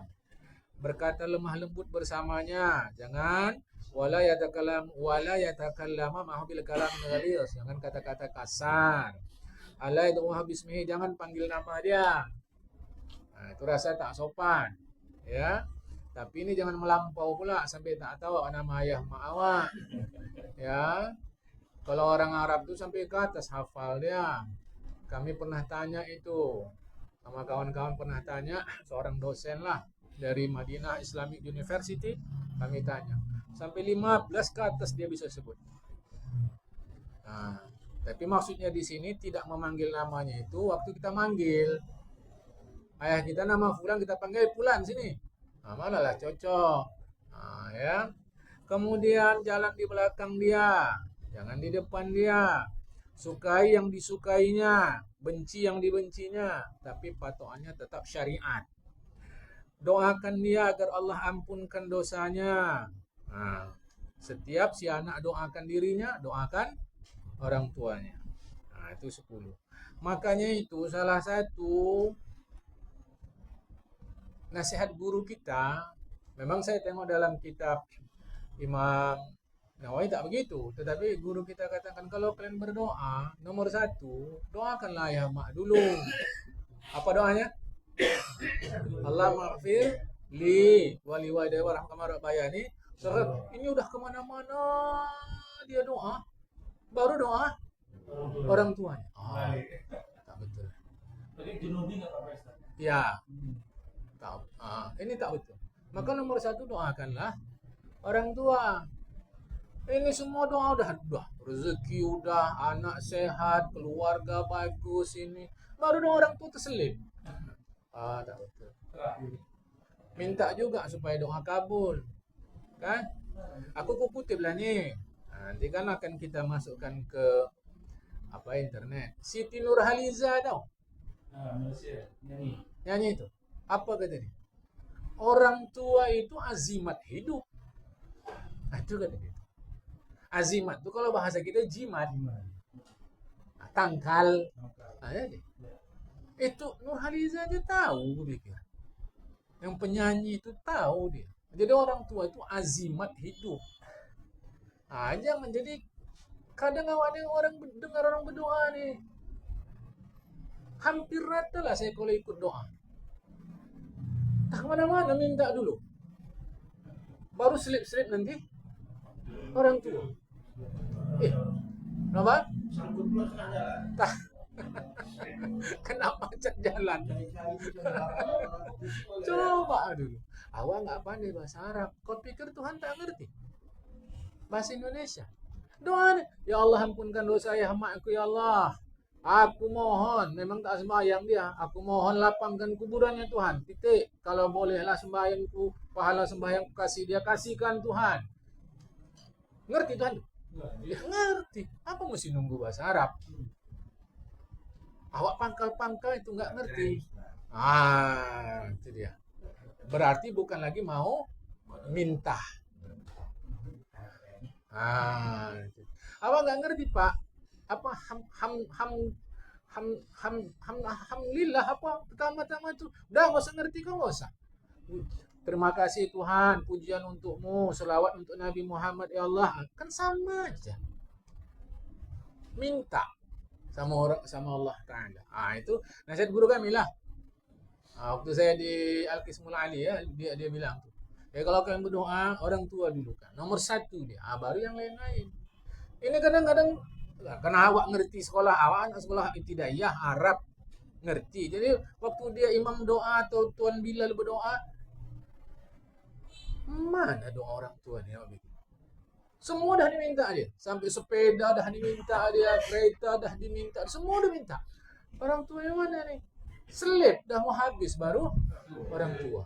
berkata lemah lembut bersamanya, jangan wala yatakallama ma'hu bil kalam ghalidh, jangan kata-kata kasar. Ala yad'uha bismihi, jangan panggil nama dia. Itu rasa tak sopan, ya. Tapi ini jangan melampau pula sampai tak tahu nama ayah mak awak. Ya. Kalau orang Arab itu sampai ke atas hafal dia. Kami pernah tanya itu sama kawan-kawan, pernah tanya seorang dosen lah dari Madinah Islamic University, kami tanya sampai 15 ke atas dia bisa sebut. Tapi maksudnya di sini tidak memanggil namanya itu waktu kita manggil ayah kita nama fulan, kita panggil fulan sini. Manalah cocok. Ya. Kemudian jalan di belakang dia, jangan di depan dia. Sukai yang disukainya, benci yang dibencinya, tapi patokannya tetap syariat. Doakan dia agar Allah ampunkan dosanya. Setiap si anak doakan dirinya, doakan orang tuanya. Nah, itu 10. Makanya itu salah satu nasihat guru kita, memang saya tengok dalam kitab Imam Nawawi tak begitu, tetapi guru kita katakan kalau kalian berdoa, nomor satu, doakanlah ya mak dulu. Apa doanya? Allah maghfir li wali walidayya warham kama rabbayani. Ini udah kemana-mana dia doa, baru doa orang tuanya. Tak betul. Ya, tak. Ini tak betul. Maka nomor satu doakanlah orang tua. Ini semua doa udah rezeki udah, anak sehat, keluarga bagus ini. Baru doa orang tua terselip. Tak betul. Minta juga supaya doa kabul. Kan? Aku kutip lah nih. Nanti kan akan kita masukkan ke internet. Siti Nurhaliza tahu? Malaysia, Nyanyi itu. Apa kata dia? Orang tua itu azimat hidup. Itu kata dia. Azimat itu kalau bahasa kita jimat. Tangkal. Itu Nurhaliza dia tahu, gue pikir. Yang penyanyi itu tahu dia. Jadi orang tua itu azimat hidup. Jangan jadi kadang ada orang dengar orang berdoa nih. Hampir rata lah saya kalau ikut doa. Tak kemana-mana minta dulu. Baru selip-selip nanti orang tua. Kenapa? sangkut pula tengah jalan. Kenapa macet jalan? Coba dulu. Awak nggak pandai bahasa Arab. Kau pikir Tuhan tak ngerti bahasa Indonesia? Doa, ya Allah ampunkan dosa ya hamba-Ku ya Allah. Aku mohon, memang tak sembahyang dia. Aku mohon lapangkan kuburannya Tuhan. Titik. Kalau bolehlah sembahyangku, pahala sembahyangku kasih dia, kasihkan Tuhan. Ngerti Tuhan? Dia ngerti. Apa mesti nunggu bahasa Arab? Awak pangkal-pangkal itu nggak ngerti. Itu dia. Berarti bukan lagi mau minta. Awak nggak ngerti Pak? Apa alhamdulillah apa pertama-tama itu udah nggak usah ngerti, kau nggak usah. Terima kasih Tuhan, pujian untukmu, selawat untuk Nabi Muhammad ya Allah, kan sama aja. Minta sama Allah Ta'ala. Itu nasihat guru kami lah. Waktu saya di Al-Qismul Ali ya, dia bilang tuh. Kalau kalian berdoa, orang tua dulu kan. Nomor satu dia, baru yang lain-lain. Ini kadang-kadang karena awak ngerti sekolah, awak anak sekolah ibtidaiyah Arab ngerti. Jadi waktu dia imam doa atau Tuan Bilal berdoa, mana doa orang tua nih? Semua dah diminta dia. Sampai sepeda dah diminta dia, kereta dah diminta, semua dah minta. Orang tua yang mana nih? Selip dah mau habis baru orang tua.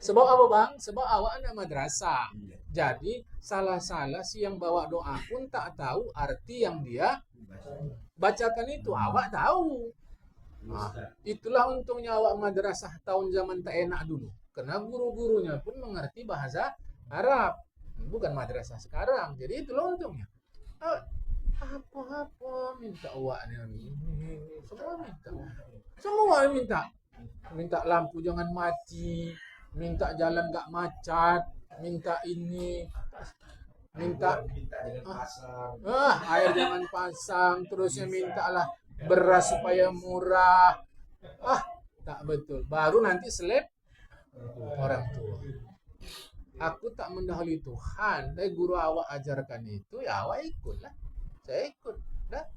Sebab apa bang? Sebab awak anak madrasah. Jadi salah-salah si yang bawa doa pun tak tahu arti yang dia bacakan itu. Awak tahu. Itulah untungnya awak madrasah tahun zaman tak enak dulu. Karena guru-gurunya pun mengerti bahasa Arab. Bukan madrasah sekarang. Jadi itulah untungnya. Apa-apa minta awak ni. Semua minta. Minta lampu jangan mati, minta jalan gak macet, minta ini, minta air jangan pasang, terusnya mintalah beras supaya murah. Tak betul. Baru nanti selip orang tua. Aku tak mendahului Tuhan, tapi guru awak ajarkan itu, ya awak ikutlah. Saya ikut, dah.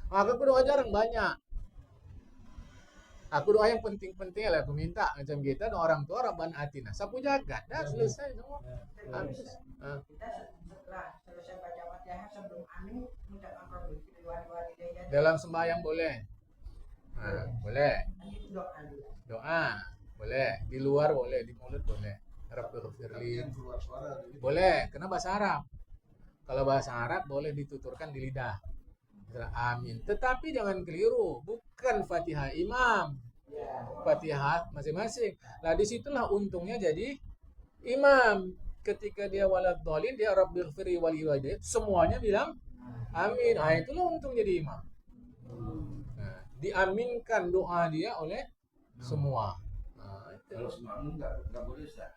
Maka aku doa jarang banyak. Aku doa yang penting-penting lah aku minta macam kita doa orang tua Rabban Atina. Sapu jagat dah selesai semua. Habis. Kita setelah selesai baca Fatihah sebelum amin mengucapkan dalam sembahyang boleh. Boleh. Doa boleh. Di luar boleh, di mulut boleh. Rabbighfirli. Boleh, karena bahasa Arab. Kalau bahasa Arab boleh dituturkan di lidah. Amin. Tetapi jangan keliru, bukan Fatihah imam. Fatihah masing-masing. Nah, disitulah untungnya jadi imam. Ketika dia waladhdallin, dia Rabbighfirli waliwalidayya, semuanya bilang Amin. Itulah untung jadi imam. Nah, diaminkan doa dia oleh semua. Itu. Kalau semakmum nggak boleh Ustaz.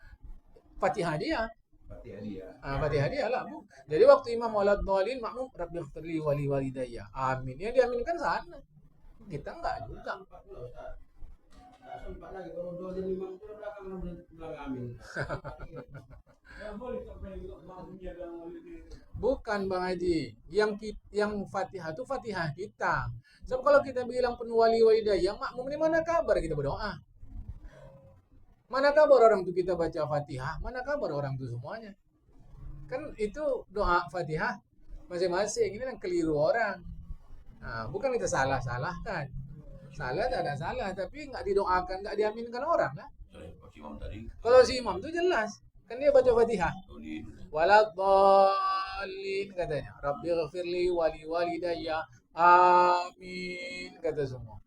Fatihah dia. Fatihah dia. Fatihah dia lah, Bu. Jadi waktu imam walad dhalin makmum rabbighfirli wa li walidayya. Amin. Yang diaminkan sana. Kita enggak juga. Nggak sempat lagi kalau dua dan imam itu belakang bilang amin. Boleh sampai makmumnya dan Bukan Bang Haji. Yang Fatihah itu Fatihah kita. Sebab kalau kita bilang penuh wali walidayya, makmum ini mana kabar kita berdoa? Mana kabar orang itu kita baca Fatihah? Mana kabar orang itu semuanya? Kan itu doa Fatihah masing-masing. Ini yang keliru orang. Nah, bukan kita salah-salahkan. Salah tak ada salah, tapi nggak didoakan, nggak diaminkan orang lah. Kalau si imam itu jelas, kan dia baca Fatihah. Waladhdallin katanya. Rabbighfirli wa li walidayya. Amin kata semua.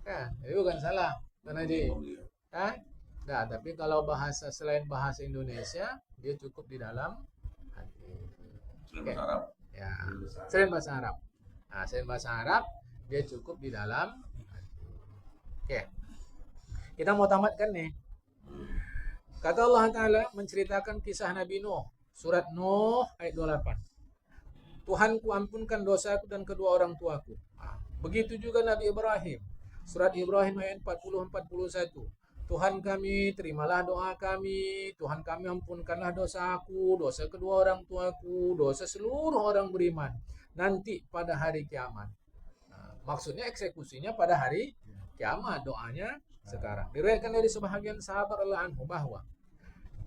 Kan, itu bukan salah. Karena nah, tapi kalau bahasa selain bahasa Indonesia, dia cukup di dalam hati. Bahasa Arab. Ya, selain bahasa Arab. Nah, selain bahasa Arab, dia cukup di dalam hati. Oke. Kita mau tamatkan nih. Kata Allah Ta'ala menceritakan kisah Nabi Nuh. Surat Nuh ayat 28. Tuhanku ampunkan dosaku dan kedua orang tuaku. Begitu juga Nabi Ibrahim. Surat Ibrahim ayat 40-41. Tuhan kami, terimalah doa kami. Tuhan kami, ampunkanlah dosaku, dosa kedua orang tuaku, dosa seluruh orang beriman. Nanti pada hari kiamat. Maksudnya eksekusinya pada hari kiamat, doanya sekarang. Diriwayatkan dari sebahagian sahabat radhiyallahu anhu bahwa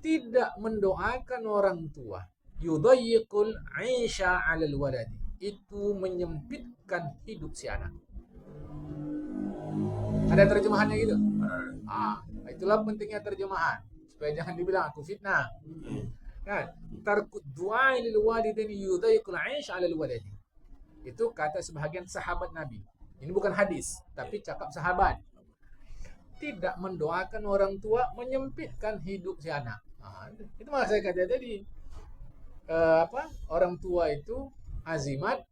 tidak mendoakan orang tua yudayyiqul 'aisha 'alal waladi, itu menyempitkan hidup si anak. Ada terjemahannya gitu? Itulah pentingnya terjemahan supaya jangan dibilang aku fitnah. Kan? Tarkut du'a lil walidaini yudayyiqul 'aisha 'alal waladi. Itu kata sebahagian sahabat Nabi. Ini bukan hadis, tapi cakap sahabat. Tidak mendoakan orang tua menyempitkan hidup si anak. Itu malah saya kata tadi. Orang tua itu azimat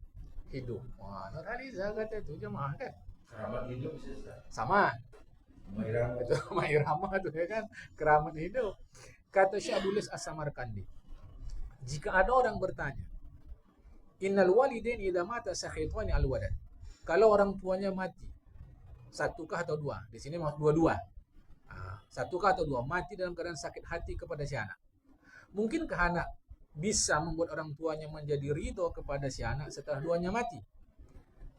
hidup. Nur Haliza kata itu jemaah kan. Keramat hidup Sama. Itu Mairama tuh ya kan, keramat hidup. Kata Syabulis As-Samarkandi. Jika ada orang bertanya, innal walidain idza mata sakhitani al-walad. Kalau orang tuanya mati, satukah atau dua? Di sini dua-dua. Satukah atau dua? Mati dalam keadaan sakit hati kepada si anak. Mungkinkah anak bisa membuat orang tuanya menjadi ridho kepada si anak setelah duanya mati?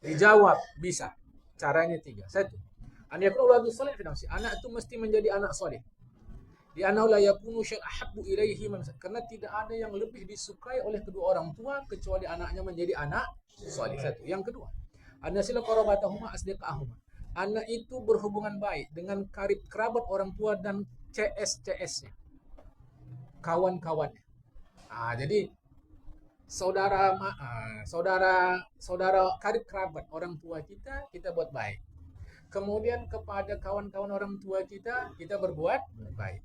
Dijawab, bisa. Caranya 3. 1. An yakunu waladus salih fi nafsi. Anak itu mesti menjadi anak soleh. Di annahu la yakunu syai'un ahabbu ilaihi karena tidak ada yang lebih disukai oleh kedua orang tua kecuali anaknya menjadi anak soleh. 1. Yang kedua, anasila qarabatahuma asdiqahuma. Anak itu berhubungan baik dengan karib kerabat orang tua dan CS-CS-nya. Kawan-kawannya. Jadi saudara karib kerabat orang tua kita buat baik. Kemudian kepada kawan-kawan orang tua kita berbuat baik.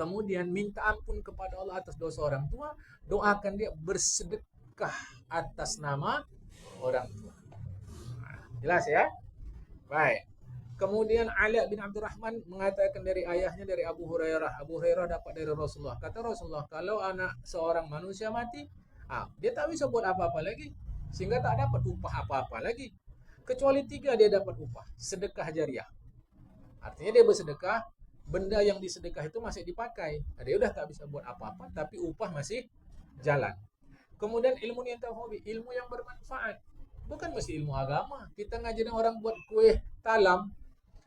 Kemudian minta ampun kepada Allah atas dosa orang tua, doakan dia bersedekah atas nama orang tua. Jelas ya? Baik. Kemudian Ali bin Abdurrahman mengatakan dari ayahnya dari Abu Hurairah. Abu Hurairah dapat dari Rasulullah. Kata Rasulullah, kalau anak seorang manusia mati, dia tak bisa buat apa-apa lagi. Sehingga tak dapat upah apa-apa lagi. Kecuali 3 dia dapat upah. Sedekah jariah. Artinya dia bersedekah, benda yang disedekah itu masih dipakai. Dia udah tak bisa buat apa-apa, tapi upah masih jalan. Kemudian ilmu yang tahobi, ilmu yang bermanfaat. Bukan mesti ilmu agama. Kita ngajarin orang buat kue talam.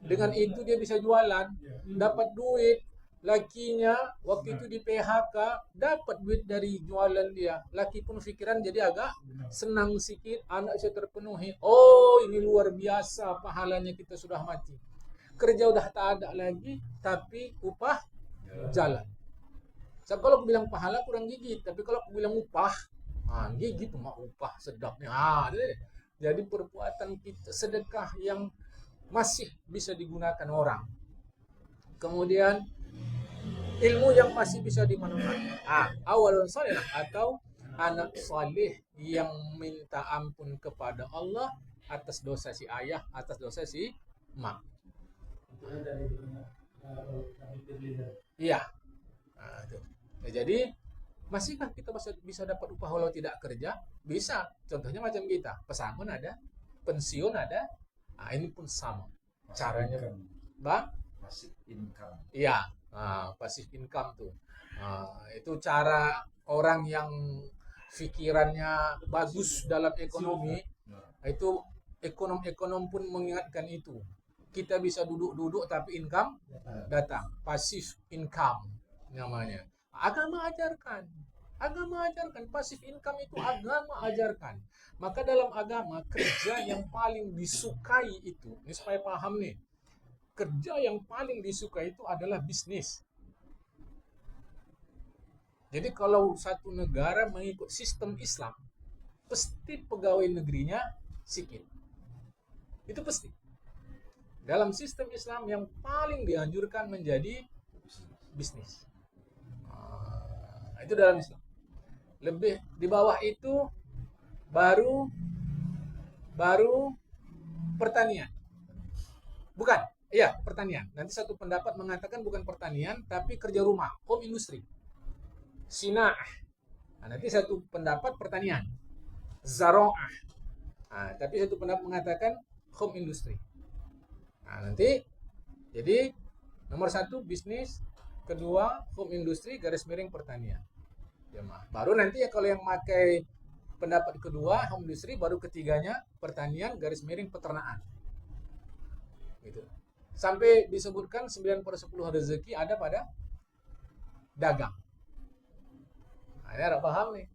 Dengan itu dia bisa jualan, dapat duit. Lakinya waktu itu di PHK dapat duit dari jualan dia. Laki pun pikiran jadi agak senang sikit, anak saya terpenuhi. Oh, ini luar biasa pahalanya kita sudah mati. Kerja udah tak ada lagi, tapi upah jalan. So, kalau aku bilang pahala kurang gigit, tapi kalau aku bilang upah, gigit mah upah sedapnya. Jadi perbuatan kita sedekah yang masih bisa digunakan orang. Kemudian ilmu yang masih bisa dimanfaatkan. Awalun salih atau anak saleh yang minta ampun kepada Allah atas dosa si ayah, atas dosa si mak. Dari leader. Iya. Nah, itu. Ya, jadi masihkah kita bisa dapat upah walau tidak kerja? Bisa. Contohnya macam kita, pesangon ada, pensiun ada. Nah, ini pun sama. Caranya, Bang? Passive income. Iya, passive income tuh. Itu cara orang yang pikirannya bagus dalam ekonomi, itu ekonom-ekonom pun mengingatkan itu. Kita bisa duduk-duduk tapi income datang. Passive income namanya. Agama ajarkan. Passive income itu agama ajarkan. Maka dalam agama kerja yang paling disukai itu, ini supaya paham nih. Kerja yang paling disukai itu adalah bisnis. Jadi kalau satu negara mengikut sistem Islam, pasti pegawai negerinya sikit. Itu pasti. Dalam sistem Islam yang paling dianjurkan menjadi bisnis. Itu dalam Islam. Lebih di bawah itu baru pertanian. Bukan. Iya, pertanian. Nanti satu pendapat mengatakan bukan pertanian, tapi kerja rumah, home industry. Sina'ah. Nah, nanti satu pendapat pertanian. Zara'ah. Nah, tapi satu pendapat mengatakan home industry. Nah, nanti jadi nomor 1 bisnis, kedua home industry garis miring pertanian. Jemaah. Baru nanti ya kalau yang pakai pendapat kedua home industry, baru ketiganya pertanian garis miring peternakan. Gitu. Sampai disebutkan 9/10 rezeki ada pada dagang. Nah, ini harap paham nih.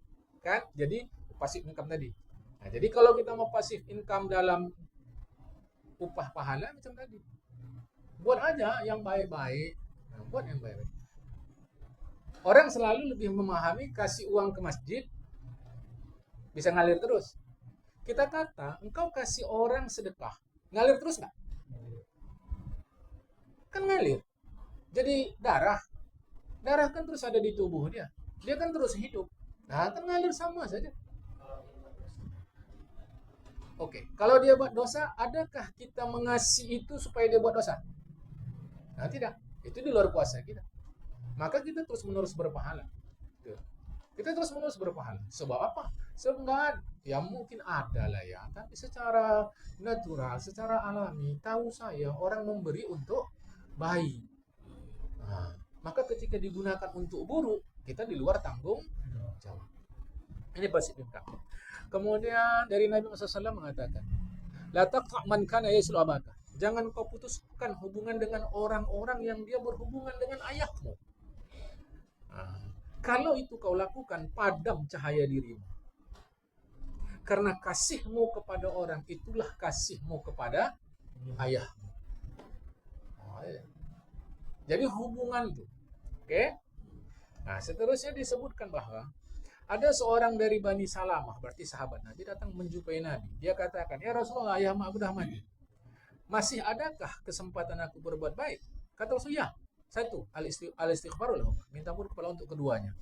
Kan? Jadi passive income tadi. Nah, jadi kalau kita mau passive income dalam upah pahala macam tadi. Buat aja yang baik-baik. Nah, buat yang baik-baik. Orang selalu lebih memahami kasih uang ke masjid bisa ngalir terus. Kita kata, engkau kasih orang sedekah, ngalir terus nggak? Kan ngalir. Jadi darah kan terus ada di tubuh dia kan terus hidup. Nah, kan ngalir sama saja. Oke, kalau dia buat dosa, adakah kita mengasihi itu supaya dia buat dosa? Nah, tidak. Itu di luar kuasa kita. Maka kita terus-menerus berpahala. Kita terus-menerus berpahala. Sebab apa? Sebab enggak, ya mungkin ada lah ya. Tapi secara natural, secara alami, tahu saya orang memberi untuk baik. Nah, maka ketika digunakan untuk buruk, kita di luar tanggung jawab. Ini passive income. Kemudian dari Nabi Muhammad SAW mengatakan, la taqta' man kana yaslu abaka. Jangan kau putuskan hubungan dengan orang-orang yang dia berhubungan dengan ayahmu. Nah, kalau itu kau lakukan, padam cahaya dirimu. Karena kasihmu kepada orang itulah kasihmu kepada ayahmu. Jadi hubungan itu. Oke? Nah, seterusnya disebutkan bahwa ada seorang dari Bani Salamah, berarti sahabat Nabi, datang menjumpai Nabi. Dia katakan, "Ya Rasulullah, ayah aku dah mati. Masih adakah kesempatan aku berbuat baik?" Kata Rasulullah, satu, al-istighfaru lahu, minta ampun kepada untuk keduanya.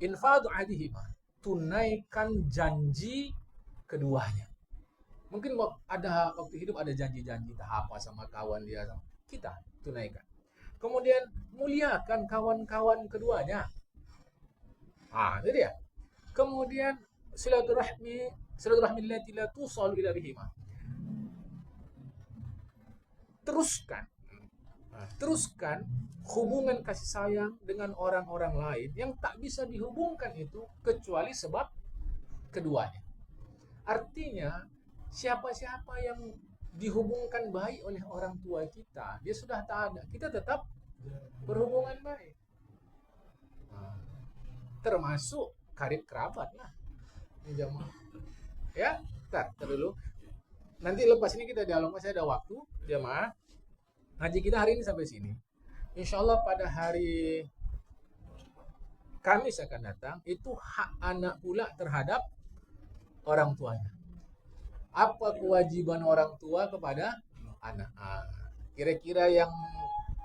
Infadu adihima, tunaikan janji keduanya. Mungkin ada waktu hidup ada janji-janji tak apa sama kawan dia, sama kita tunaikan. Kemudian muliakan kawan-kawan keduanya. Itu dia. Kemudian silaturahmi allati la tusalu ila bihima. Teruskan hubungan kasih sayang dengan orang-orang lain yang tak bisa dihubungkan itu kecuali sebab keduanya. Artinya siapa-siapa yang dihubungkan baik oleh orang tua kita, dia sudah tak ada, kita tetap berhubungan baik. Termasuk karib kerabat lah. Ini jamaah. Ya, tar dulu. Nanti lepas ini kita dialog, masih ada waktu, jamaah. Ngaji kita hari ini sampai sini. Insya Allah pada hari Kamis akan datang, itu hak anak pula terhadap orang tuanya. Apa kewajiban orang tua kepada anak? Kira-kira yang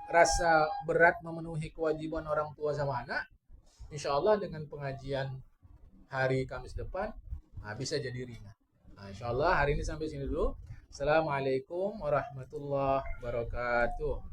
rasa berat memenuhi kewajiban orang tua sama anak, insya Allah dengan pengajian hari Kamis depan bisa jadi ringan. Nah, insya Allah hari ini sampai sini dulu. Assalamualaikum warahmatullahi wabarakatuh.